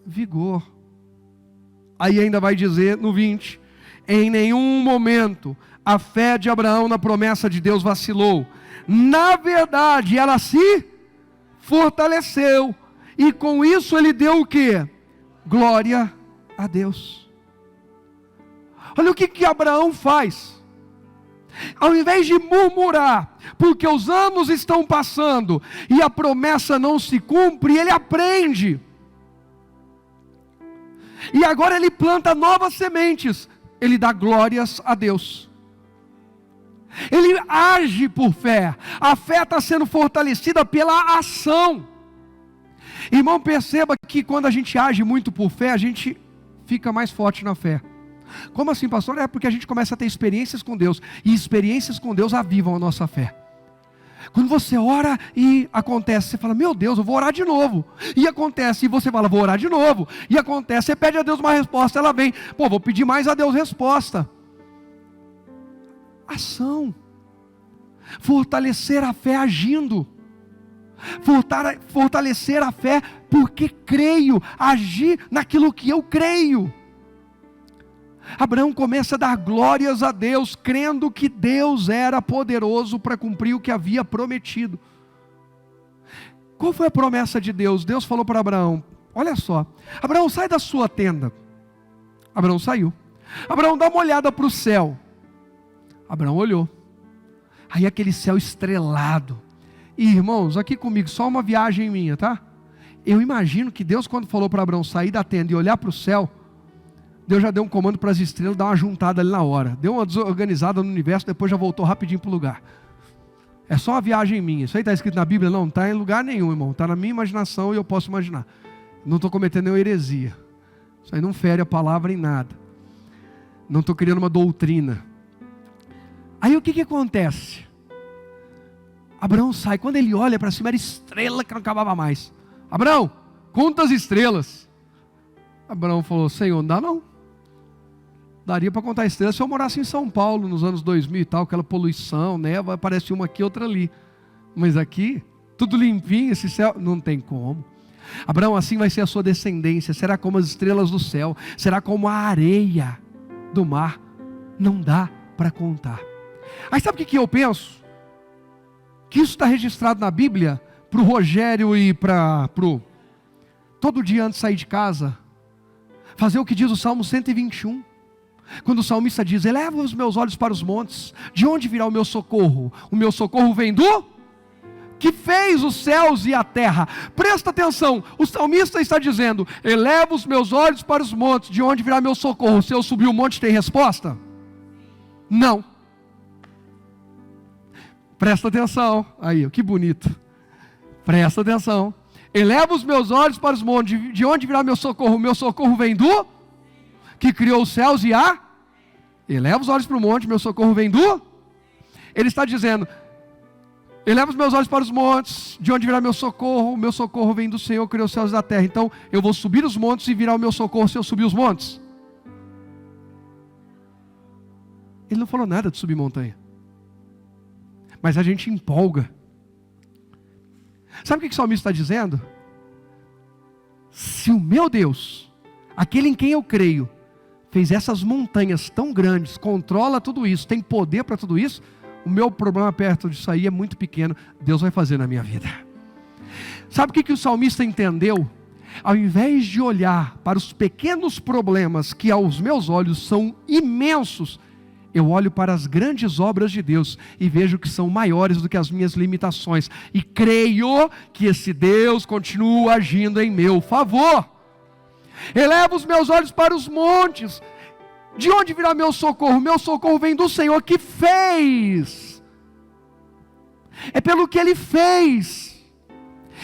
Vigor. Aí ainda vai dizer no 20, em nenhum momento a fé de Abraão na promessa de Deus vacilou. Na verdade, ela se fortaleceu. E com isso ele deu o quê? Glória a Deus. Olha o que Abraão faz. Ao invés de murmurar, porque os anos estão passando e a promessa não se cumpre, ele aprende. E agora ele planta novas sementes. Ele dá glórias a Deus. Ele age por fé. A fé está sendo fortalecida pela ação. Irmão, perceba que quando a gente age muito por fé, a gente fica mais forte na fé. Como assim, pastor? É porque a gente começa a ter experiências com Deus. E experiências com Deus avivam a nossa fé. Quando você ora e acontece, você fala, meu Deus, eu vou orar de novo. E acontece, e você fala, vou orar de novo. E acontece, você pede a Deus uma resposta, ela vem. Vou pedir mais a Deus resposta. Ação. Fortalecer a fé agindo. Fortalecer a fé porque creio. Agir naquilo que eu creio. Abraão começa a dar glórias a Deus, crendo que Deus era poderoso para cumprir o que havia prometido. Qual foi a promessa de Deus? Deus falou para Abraão, olha só, Abraão, sai da sua tenda. Abraão saiu. Abraão, dá uma olhada para o céu. Abraão olhou. Aí aquele céu estrelado. E irmãos, aqui comigo, só uma viagem minha, tá? Eu imagino que Deus, quando falou para Abraão sair da tenda e olhar para o céu, Deus já deu um comando para as estrelas, dar uma juntada ali na hora. Deu uma desorganizada no universo, depois já voltou rapidinho para o lugar. É só uma viagem minha. Isso aí está escrito na Bíblia? Não, está em lugar nenhum, irmão. Está na minha imaginação e eu posso imaginar. Não estou cometendo nenhuma heresia. Isso aí não fere a palavra em nada. Não estou criando uma doutrina. Aí o que acontece? Abraão sai, quando ele olha para cima, era estrela que não acabava mais. Abraão, conta as estrelas. Abraão falou, Senhor, não dá não. Daria para contar estrelas se eu morasse em São Paulo, nos anos 2000 e tal, aquela poluição, neva, aparece uma aqui, outra ali. Mas aqui, tudo limpinho, esse céu, não tem como. Abraão, assim vai ser a sua descendência, será como as estrelas do céu, será como a areia do mar, não dá para contar. Aí sabe o que eu penso? Que isso está registrado na Bíblia, para o Rogério e para o... Todo dia antes de sair de casa, fazer o que diz o Salmo 121. Quando o salmista diz, eleva os meus olhos para os montes, de onde virá o meu socorro? O meu socorro vem do... que fez os céus e a terra. Presta atenção, o salmista está dizendo, eleva os meus olhos para os montes, de onde virá meu socorro? Se eu subir o monte, tem resposta? Não. Presta atenção, aí, que bonito. Presta atenção. Eleva os meus olhos para os montes, de onde virá meu socorro? O meu socorro vem do... que criou os céus e a... Eleva os olhos para o monte, meu socorro vem do... Ele está dizendo, eleva os meus olhos para os montes, de onde virá meu socorro? O meu socorro vem do Senhor, que criou os céus e a terra. Então, eu vou subir os montes e virá o meu socorro se eu subir os montes? Ele não falou nada de subir montanha. Mas a gente empolga. Sabe o que o salmista está dizendo? Se o meu Deus, aquele em quem eu creio, fez essas montanhas tão grandes, controla tudo isso, tem poder para tudo isso, o meu problema perto disso aí é muito pequeno, Deus vai fazer na minha vida. Sabe o que o salmista entendeu? Ao invés de olhar para os pequenos problemas que aos meus olhos são imensos, eu olho para as grandes obras de Deus e vejo que são maiores do que as minhas limitações. E creio que esse Deus continua agindo em meu favor. Eleva os meus olhos para os montes. De onde virá meu socorro? Meu socorro vem do Senhor que fez. É pelo que Ele fez.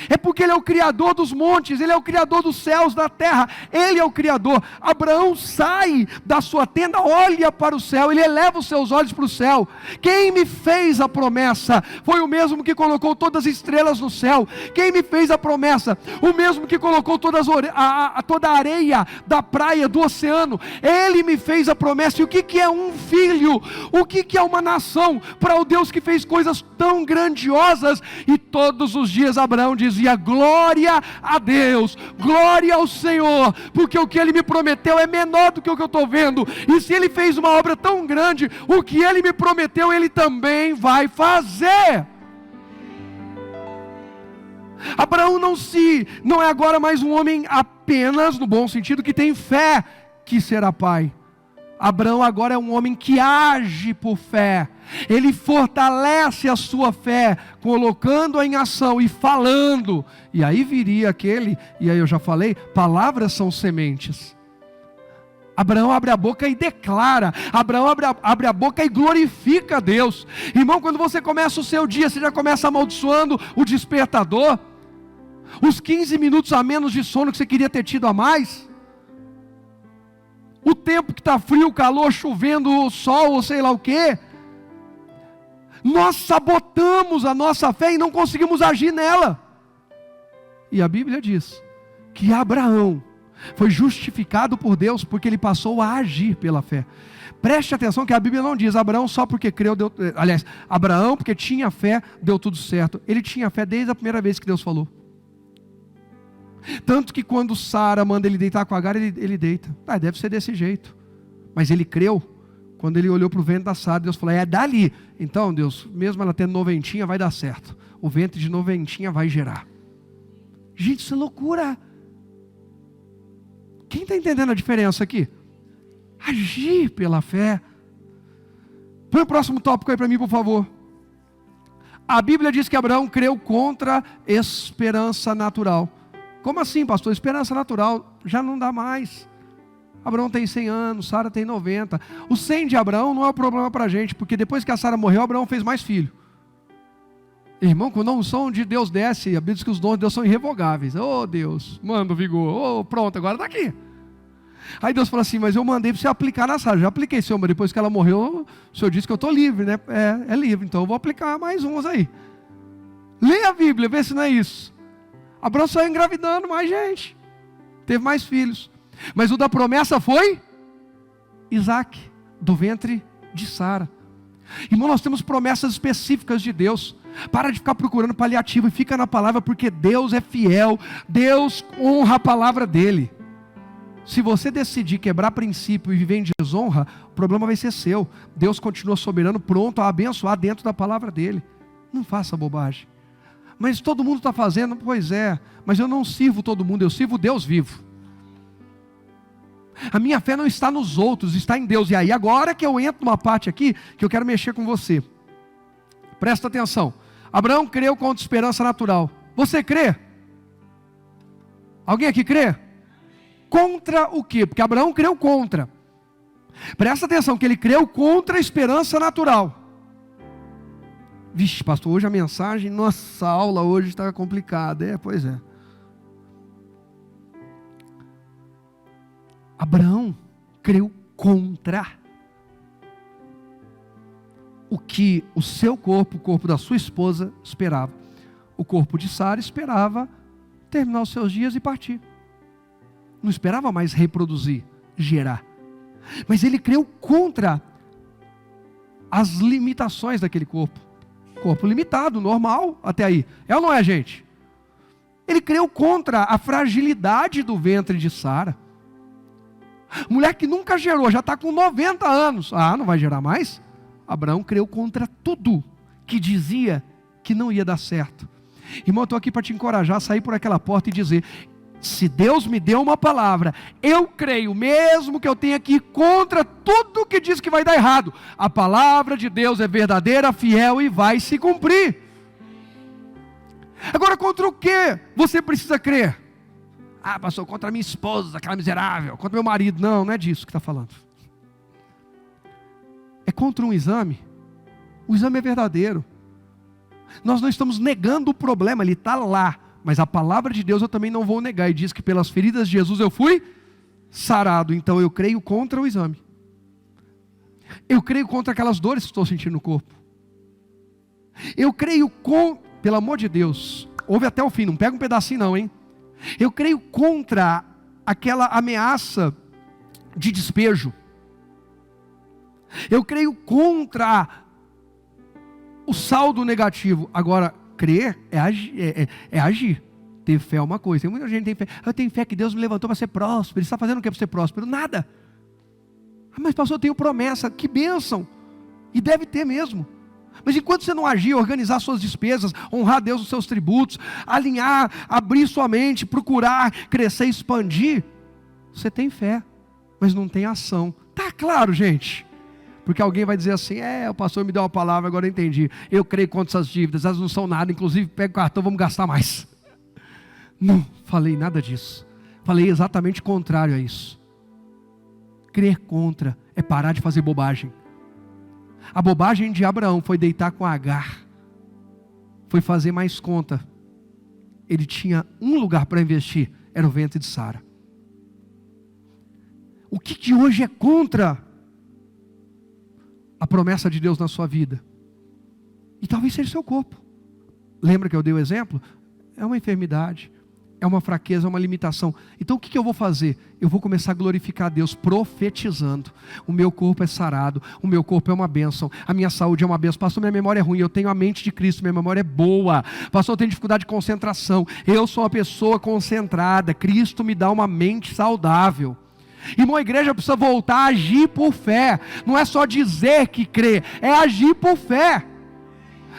É porque Ele é o Criador dos montes, Ele é o Criador dos céus, da terra, Ele é o Criador. Abraão sai da sua tenda, olha para o céu, ele eleva os seus olhos para o céu. Quem me fez a promessa? Foi o mesmo que colocou todas as estrelas no céu. Quem me fez a promessa? O mesmo que colocou toda a areia da praia, do oceano. Ele me fez a promessa. E o que é um filho? O que é uma nação para o Deus que fez coisas tão grandiosas? E todos os dias Abraão dizia, glória a Deus, glória ao Senhor, porque o que Ele me prometeu é menor do que o que eu estou vendo, e se Ele fez uma obra tão grande, o que Ele me prometeu, Ele também vai fazer. Abraão não é agora mais um homem apenas, no bom sentido, que tem fé, que será pai. Abraão agora é um homem que age por fé. Ele fortalece a sua fé, colocando-a em ação e falando. E aí viria aquele, e aí eu já falei, palavras são sementes. Abraão abre a boca e declara. Abraão abre a boca e glorifica a Deus. Irmão, quando você começa o seu dia, você já começa amaldiçoando o despertador, os 15 minutos a menos de sono que você queria ter tido a mais, o tempo que está frio, calor, chovendo, sol, ou sei lá o que. Nós sabotamos a nossa fé e não conseguimos agir nela. E a Bíblia diz que Abraão foi justificado por Deus porque ele passou a agir pela fé. Preste atenção que a Bíblia não diz Abraão só porque creu, aliás, Abraão porque tinha fé, deu tudo certo. Ele tinha fé desde a primeira vez que Deus falou. Tanto que quando Sara manda ele deitar com Agar, ele deita. Deve ser desse jeito. Mas ele creu. Quando ele olhou para o ventre da Sara, Deus falou, é dali. Então, Deus, mesmo ela tendo noventinha, vai dar certo. O ventre de noventinha vai gerar. Gente, isso é loucura. Quem está entendendo a diferença aqui? Agir pela fé. Põe o próximo tópico aí para mim, por favor. A Bíblia diz que Abraão creu contra esperança natural. Como assim, pastor? Esperança natural já não dá mais. Abraão tem 100 anos, Sara tem 90. O 100 de Abraão não é um problema para a gente, porque depois que a Sara morreu, Abraão fez mais filho. Irmão, quando a unção de Deus desce, a Bíblia diz que os dons de Deus são irrevogáveis. Oh Deus, manda o vigor. Oh, pronto, agora está aqui. Aí Deus falou assim, mas eu mandei para você aplicar na Sara. Já apliquei, Senhor, mas depois que ela morreu, o Senhor disse que eu estou livre, né? É livre, então eu vou aplicar mais uns aí. Leia a Bíblia, vê se não é isso. Abraão saiu engravidando mais gente. Teve mais filhos. Mas o da promessa foi Isaac, do ventre de Sara. Irmão, nós temos promessas específicas de Deus. Para de ficar procurando paliativo e fica na palavra, porque Deus é fiel. Deus honra a palavra dele. Se você decidir quebrar princípio e viver em desonra, o problema vai ser seu. Deus continua soberano, pronto a abençoar dentro da palavra dele. Não faça bobagem. Mas todo mundo está fazendo, pois é. Mas eu não sirvo todo mundo, eu sirvo Deus vivo. A minha fé não está nos outros, está em Deus. E aí agora que eu entro numa parte aqui, que eu quero mexer com você. Presta atenção. Abraão creu contra esperança natural. Você crê? Alguém aqui crê? Contra o quê? Porque Abraão creu contra. Presta atenção que ele creu contra a esperança natural. Vixe, pastor, hoje a mensagem, nossa aula hoje está complicada. Pois é. Abraão creu contra o que o seu corpo, o corpo da sua esposa, esperava. O corpo de Sara esperava terminar os seus dias e partir. Não esperava mais reproduzir, gerar. Mas ele creu contra as limitações daquele corpo. Corpo limitado, normal, até aí. É ou não é, gente? Ele creu contra a fragilidade do ventre de Sara. Mulher que nunca gerou, já está com 90 anos. Ah, não vai gerar mais? Abraão creu contra tudo que dizia que não ia dar certo. Irmão, eu estou aqui para te encorajar a sair por aquela porta e dizer, se Deus me deu uma palavra, eu creio, mesmo que eu tenha que ir contra tudo que diz que vai dar errado. A palavra de Deus é verdadeira, fiel e vai se cumprir. Agora, contra o que você precisa crer? Ah, pastor, contra a minha esposa, aquela miserável, contra meu marido. Não, não é disso que está falando. É contra um exame. O exame é verdadeiro. Nós não estamos negando o problema, ele está lá. Mas a palavra de Deus eu também não vou negar. E diz que pelas feridas de Jesus eu fui sarado. Então eu creio contra o exame. Eu creio contra aquelas dores que estou sentindo no corpo. Eu creio pelo amor de Deus, ouve até o fim, não pega um pedacinho não, hein? Eu creio contra aquela ameaça de despejo. Eu creio contra o saldo negativo. Agora, crer é agir. Ter fé é uma coisa. Tem muita gente que tem fé. Eu tenho fé que Deus me levantou para ser próspero. Ele está fazendo o que para ser próspero? Nada. Ah, mas pastor, eu tenho promessa. Que bênção. E deve ter mesmo. Mas enquanto você não agir, organizar suas despesas, honrar a Deus nos seus tributos, alinhar, abrir sua mente, procurar crescer, expandir, você tem fé, mas não tem ação. Tá claro, gente? Porque alguém vai dizer assim, o pastor me deu uma palavra, agora eu entendi. Eu creio contra essas dívidas, elas não são nada, inclusive pega o cartão, vamos gastar mais. Não, falei nada disso. Falei exatamente o contrário a isso. Crer contra é parar de fazer bobagem. A bobagem de Abraão foi deitar com Agar. Foi fazer mais conta. Ele tinha um lugar para investir, era o ventre de Sara. O que hoje é contra a promessa de Deus na sua vida? E talvez seja o seu corpo. Lembra que eu dei o exemplo? É uma enfermidade, é uma fraqueza, é uma limitação. Então o que eu vou fazer? Eu vou começar a glorificar a Deus profetizando. O meu corpo é sarado, o meu corpo é uma bênção, a minha saúde é uma bênção. Pastor, minha memória é ruim, eu tenho a mente de Cristo, minha memória é boa. Pastor, eu tenho dificuldade de concentração, eu sou uma pessoa concentrada, Cristo me dá uma mente saudável. Irmão, a igreja precisa voltar a agir por fé. Não é só dizer que crê, é agir por fé.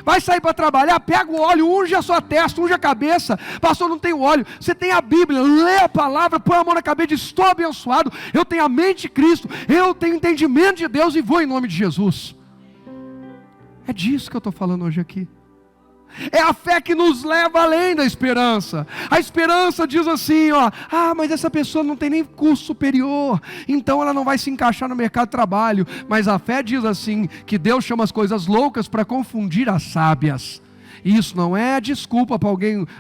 Vai sair para trabalhar, pega o óleo, unge a sua testa, unge a cabeça. Pastor, não tem óleo. Você tem a Bíblia, lê a palavra, põe a mão na cabeça e diz: estou abençoado, eu tenho a mente de Cristo, eu tenho entendimento de Deus e vou em nome de Jesus. É disso que eu estou falando hoje aqui. É a fé que nos leva além da esperança. A esperança diz assim, ó: mas essa pessoa não tem nem curso superior, então ela não vai se encaixar no mercado de trabalho. Mas a fé diz assim, que Deus chama as coisas loucas para confundir as sábias. E isso não é desculpa para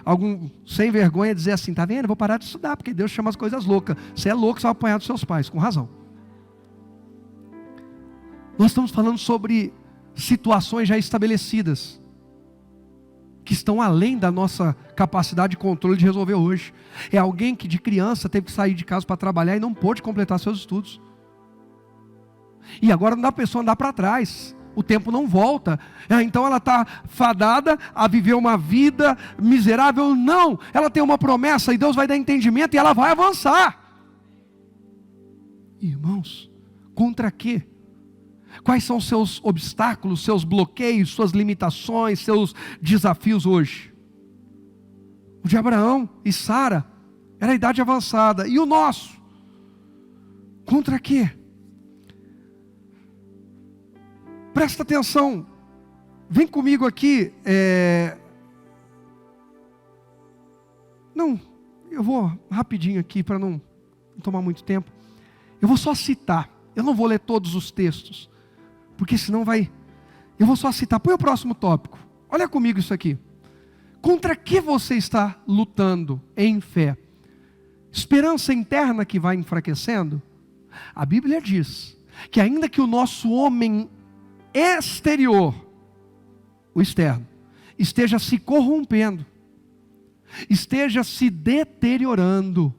algum sem vergonha dizer assim: tá vendo, eu vou parar de estudar, porque Deus chama as coisas loucas. Você é louco, você vai apanhar dos seus pais, com razão. Nós estamos falando sobre situações já estabelecidas, que estão além da nossa capacidade de controle de resolver hoje. É alguém que de criança teve que sair de casa para trabalhar e não pôde completar seus estudos. E agora não dá para a pessoa andar para trás. O tempo não volta. Então ela está fadada a viver uma vida miserável? Não. Ela tem uma promessa e Deus vai dar entendimento e ela vai avançar. Irmãos, contra quê? Quais são os seus obstáculos, seus bloqueios, suas limitações, seus desafios hoje? O de Abraão e Sara era a idade avançada. E o nosso? Contra quê? Presta atenção. Vem comigo aqui. Não, eu vou rapidinho aqui para não tomar muito tempo. Eu vou só citar. Eu não vou ler todos os textos, porque senão eu vou só citar. Põe o próximo tópico. Olha comigo isso aqui. Contra que você está lutando em fé? Esperança interna que vai enfraquecendo? A Bíblia diz que ainda que o nosso homem exterior, o externo, esteja se corrompendo, esteja se deteriorando,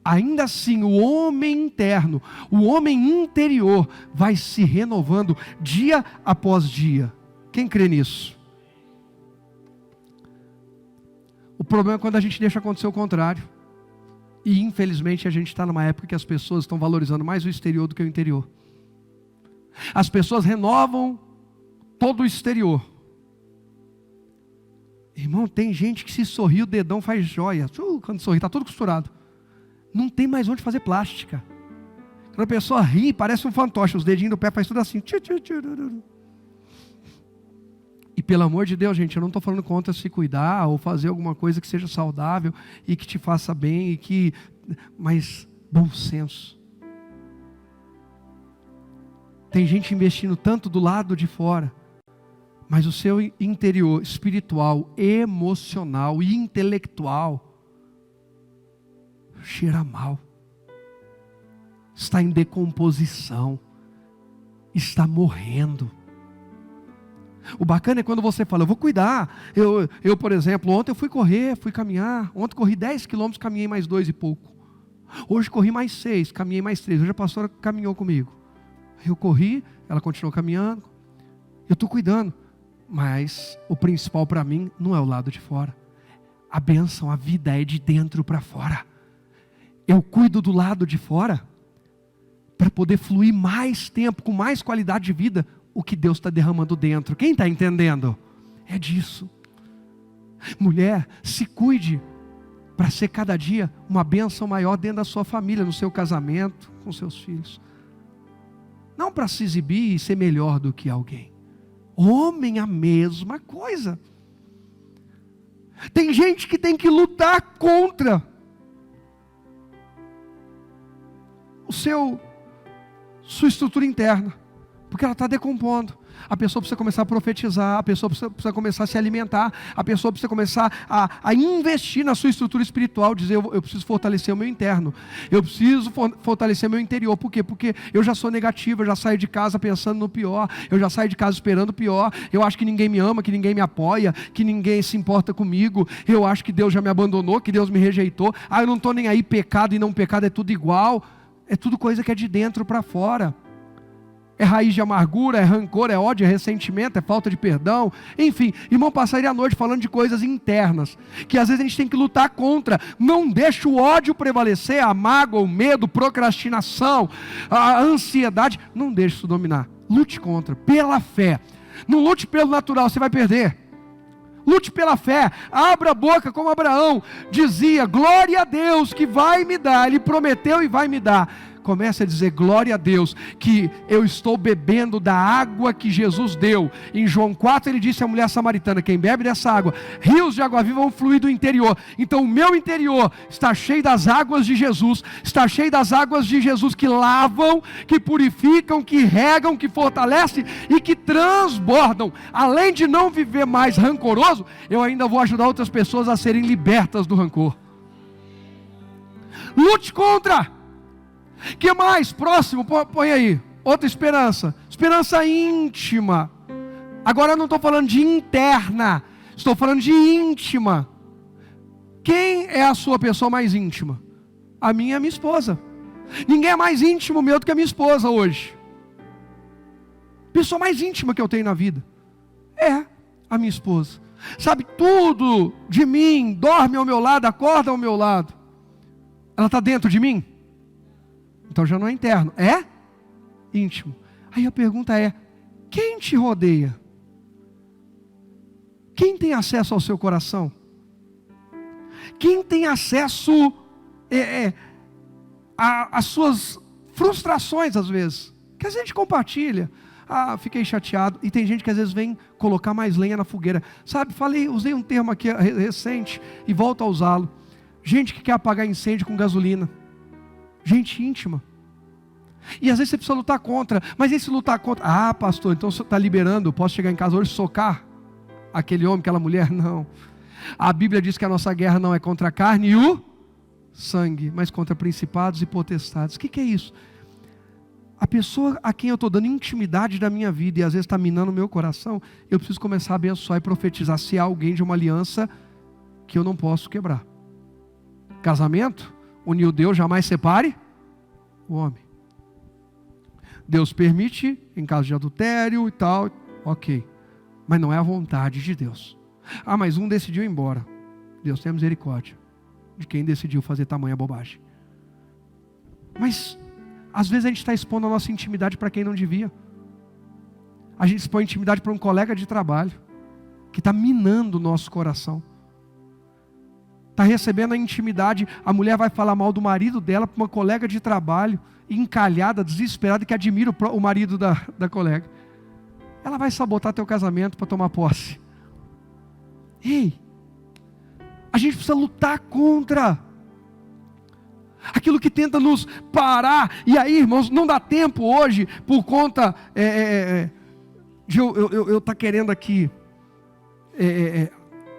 ainda assim o homem interno, o homem interior vai se renovando dia após dia. Quem crê nisso? O problema é quando a gente deixa acontecer o contrário. E infelizmente a gente está numa época que as pessoas estão valorizando mais o exterior do que o interior. As pessoas renovam todo o exterior. Irmão, tem gente que se sorrir o dedão faz joia. Quando sorri está tudo costurado. Não tem mais onde fazer plástica. Quando a pessoa ri, parece um fantoche. Os dedinhos do pé faz tudo assim. E pelo amor de Deus, gente, eu não estou falando contra se cuidar ou fazer alguma coisa que seja saudável e que te faça bem, mas bom senso. Tem gente investindo tanto do lado de fora, mas o seu interior espiritual, emocional e intelectual cheira mal, está em decomposição, está morrendo. O bacana é quando você fala: eu vou cuidar. Eu, por exemplo, ontem eu fui correr, fui caminhar. Ontem corri 10 quilômetros, caminhei mais 2 e pouco. Hoje corri mais 6, caminhei mais 3. Hoje a pastora caminhou comigo. Eu corri, ela continuou caminhando. Eu estou cuidando. Mas o principal para mim não é o lado de fora. A bênção, a vida é de dentro para fora. Eu cuido do lado de fora para poder fluir mais tempo, com mais qualidade de vida, o que Deus está derramando dentro. Quem está entendendo? É disso. Mulher, se cuide para ser cada dia uma bênção maior dentro da sua família, no seu casamento, com seus filhos. Não para se exibir e ser melhor do que alguém. Homem, a mesma coisa. Tem gente que tem que lutar contra sua estrutura interna, porque ela está decompondo. A pessoa precisa começar a profetizar, a pessoa precisa começar a se alimentar, a pessoa precisa começar a investir na sua estrutura espiritual, dizer: eu preciso fortalecer o meu interno, eu preciso fortalecer o meu interior. Por quê? Porque eu já sou negativo, eu já saio de casa pensando no pior, eu já saio de casa esperando o pior, eu acho que ninguém me ama, que ninguém me apoia, que ninguém se importa comigo, eu acho que Deus já me abandonou, que Deus me rejeitou, eu não estou nem aí, pecado e não pecado é tudo igual, é tudo coisa que é de dentro para fora. é raiz de amargura, é rancor, é ódio, é ressentimento, é falta de perdão, enfim, irmão, passaria a noite falando de coisas internas, que às vezes a gente tem que lutar contra. Não deixe o ódio prevalecer, a mágoa, o medo, procrastinação, a ansiedade, não deixe isso dominar. Lute contra, pela fé. Não lute pelo natural, você vai perder. Lute pela fé, abra a boca como Abraão dizia, glória a Deus que vai me dar, Ele prometeu e vai me dar. Comece a dizer, glória a Deus, que eu estou bebendo da água que Jesus deu. Em João 4 ele disse à mulher samaritana, quem bebe dessa água, rios de água viva vão fluir do interior. Então o meu interior está cheio das águas de Jesus, está cheio das águas de Jesus que lavam, que purificam, que regam, que fortalecem e que transbordam. Além de não viver mais rancoroso, eu ainda vou ajudar outras pessoas a serem libertas do rancor. Lute contra. Que mais? Próximo, põe aí. Outra esperança. Esperança íntima. Agora eu não estou falando de interna. Estou falando de íntima. Quem é a sua pessoa mais íntima? A minha é a minha esposa. Ninguém é mais íntimo meu do que a minha esposa hoje. Pessoa mais íntima que eu tenho na vida é a minha esposa. Sabe tudo de mim. Dorme ao meu lado, acorda ao meu lado. Ela está dentro de mim? Então já não é interno, é íntimo. Aí a pergunta é, quem te rodeia? Quem tem acesso ao seu coração? Quem tem acesso às suas frustrações às vezes? Que às vezes a gente compartilha. Ah, fiquei chateado. E tem gente que às vezes vem colocar mais lenha na fogueira. Sabe, usei um termo aqui recente e volto a usá-lo. Gente que quer apagar incêndio com gasolina. Gente íntima. E às vezes você precisa lutar contra. Mas esse lutar contra, ah pastor, então você está liberando, posso chegar em casa hoje e socar aquele homem, aquela mulher? Não. A Bíblia diz que a nossa guerra não é contra a carne e o sangue, mas contra principados e potestades. O que é isso? A pessoa a quem eu estou dando intimidade da minha vida e às vezes está minando o meu coração, eu preciso começar a abençoar e profetizar se há alguém de uma aliança que eu não posso quebrar. Casamento, uniu Deus, jamais separe o homem. Deus permite em caso de adultério e tal, ok. Mas não é a vontade de Deus. Ah, mas um decidiu ir embora. Deus tenha misericórdia de quem decidiu fazer tamanha bobagem. Mas às vezes a gente está expondo a nossa intimidade para quem não devia. A gente expõe intimidade para um colega de trabalho que está minando o nosso coração. Está recebendo a intimidade, a mulher vai falar mal do marido dela para uma colega de trabalho, encalhada, desesperada, que admira o marido da colega. Ela vai sabotar teu casamento para tomar posse. Ei, a gente precisa lutar contra aquilo que tenta nos parar. E aí, irmãos, não dá tempo hoje, por conta de eu estar querendo aqui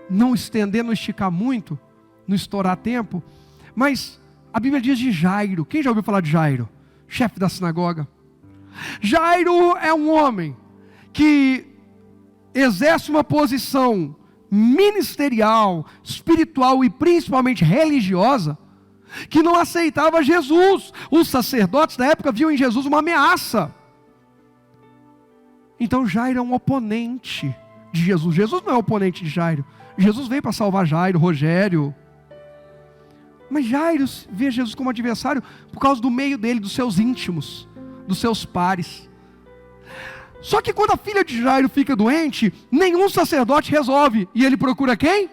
não estender, não esticar muito, não estourar tempo, mas a Bíblia diz de Jairo. Quem já ouviu falar de Jairo? Chefe da sinagoga. Jairo é um homem que exerce uma posição ministerial, espiritual e principalmente religiosa, que não aceitava Jesus. Os sacerdotes da época viam em Jesus uma ameaça. Então Jairo é um oponente de Jesus. Jesus não é oponente de Jairo. Jesus veio para salvar Jairo, Rogério. Mas Jairo vê Jesus como adversário por causa do meio dele, dos seus íntimos, dos seus pares. Só que quando a filha de Jairo fica doente, nenhum sacerdote resolve. E ele procura quem?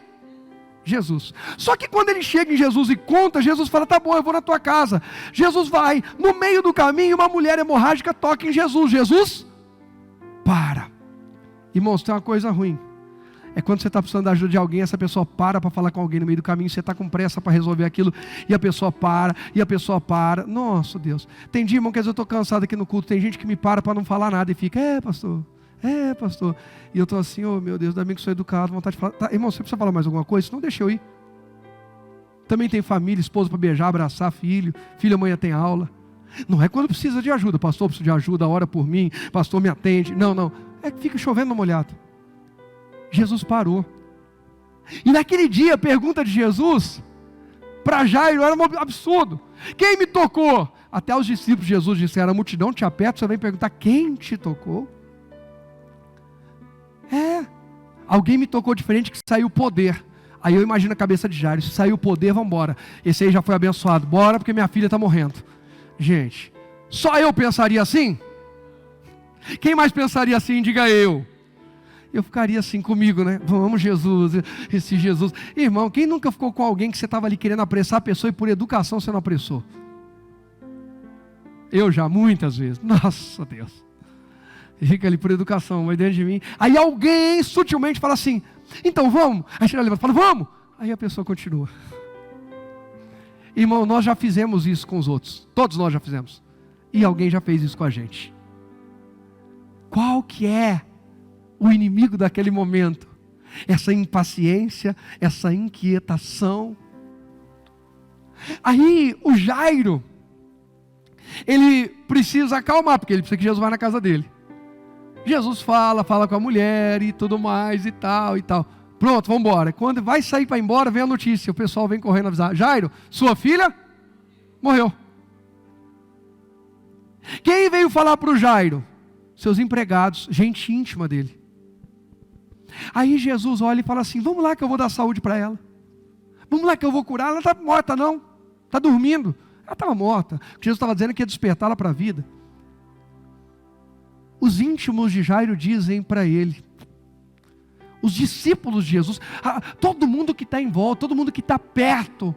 Jesus. Só que quando ele chega em Jesus e conta, Jesus fala, tá bom, eu vou na tua casa. Jesus vai, no meio do caminho, uma mulher hemorrágica toca em Jesus. Jesus para. Irmãos, tem uma coisa ruim. É quando você está precisando da ajuda de alguém, essa pessoa para falar com alguém no meio do caminho, você está com pressa para resolver aquilo, e a pessoa para, e a pessoa para. Nossa Deus. Tem dia, irmão, que às vezes eu estou cansado aqui no culto, tem gente que me para não falar nada e fica, pastor. E eu estou assim, oh meu Deus, ainda bem que sou educado, vontade de falar. Tá, irmão, você precisa falar mais alguma coisa? Não deixa eu ir. Também tem família, esposa para beijar, abraçar, filho amanhã tem aula. Não é quando precisa de ajuda, pastor, preciso de ajuda, ora por mim, pastor me atende. Não, é que fica chovendo no molhado. Jesus parou. E naquele dia a pergunta de Jesus para Jairo era um absurdo. Quem me tocou? Até os discípulos de Jesus disseram: a multidão te aperta, você vem perguntar quem te tocou? Alguém me tocou diferente, que saiu poder. Aí eu imagino a cabeça de Jairo: se saiu poder, vamos embora. Esse aí já foi abençoado, bora porque minha filha está morrendo. Gente, só eu pensaria assim? Quem mais pensaria assim? Diga eu. Eu ficaria assim comigo, né? Vamos, Jesus, esse Jesus. Irmão, quem nunca ficou com alguém que você estava ali querendo apressar a pessoa e por educação você não apressou? Eu já, muitas vezes. Nossa Deus. Fica ali por educação, mas dentro de mim. Aí alguém sutilmente fala assim: então vamos. Aí você levanta e fala: vamos. Aí a pessoa continua. Irmão, nós já fizemos isso com os outros. Todos nós já fizemos. E alguém já fez isso com a gente. Qual que é o inimigo daquele momento? Essa impaciência, essa inquietação. Aí o Jairo, ele precisa acalmar, porque ele precisa que Jesus vá na casa dele. Jesus fala com a mulher e tudo mais e tal e tal. Pronto, vamos embora. Quando vai sair para ir embora, vem a notícia. O pessoal vem correndo avisar: Jairo, sua filha morreu. Quem veio falar para o Jairo? Seus empregados, gente íntima dele. Aí Jesus olha e fala assim: vamos lá que eu vou dar saúde para ela. Vamos lá que eu vou curar. Ela não está morta não, está dormindo. Ela estava morta. O que Jesus estava dizendo é que ia despertá-la para a vida. Os íntimos de Jairo dizem para ele, os discípulos de Jesus, todo mundo que está em volta, todo mundo que está perto,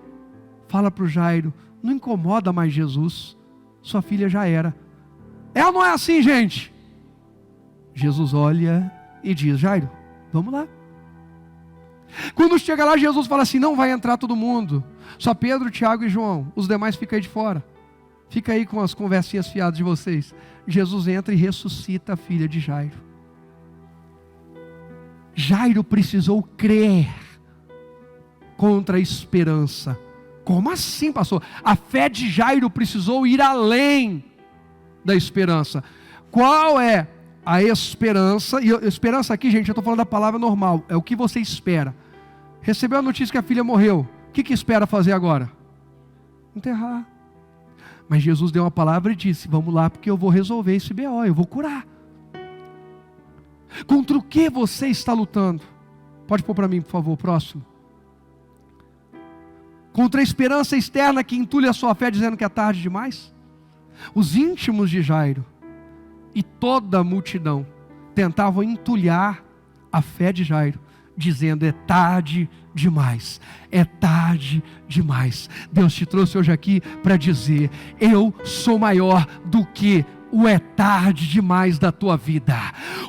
fala para o Jairo: não incomoda mais Jesus, sua filha já era. Ela não é assim, gente. Jesus olha e diz: Jairo, vamos lá. Quando chega lá, Jesus fala assim: não vai entrar todo mundo, só Pedro, Tiago e João, os demais ficam aí de fora. Fica aí com as conversinhas fiadas de vocês. Jesus entra e ressuscita a filha de Jairo. Jairo precisou crer contra a esperança. Como assim, pastor? A fé de Jairo precisou ir além da esperança. Qual é a esperança? E esperança aqui, gente, eu estou falando da palavra normal. É o que você espera. Recebeu a notícia que a filha morreu. O que espera fazer agora? Enterrar. Mas Jesus deu uma palavra e disse: vamos lá porque eu vou resolver esse BO, eu vou curar. Contra o que você está lutando? Pode pôr para mim, por favor, próximo. Contra a esperança externa que entulha a sua fé, dizendo que é tarde demais? Os íntimos de Jairo e toda a multidão tentavam entulhar a fé de Jairo, dizendo: é tarde demais, é tarde demais. Deus te trouxe hoje aqui para dizer: eu sou maior do que o é tarde demais da tua vida.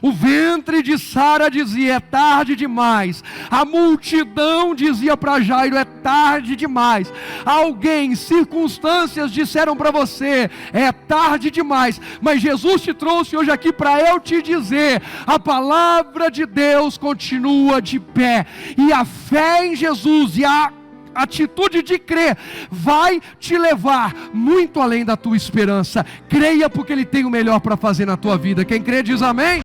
O ventre de Sara dizia: é tarde demais. A multidão dizia para Jairo: é tarde demais. Alguém, circunstâncias disseram para você: é tarde demais. Mas Jesus te trouxe hoje aqui para eu te dizer: a palavra de Deus continua de pé, e a fé em Jesus e a atitude de crer vai te levar muito além da tua esperança. Creia, porque Ele tem o melhor para fazer na tua vida. Quem crê diz amém.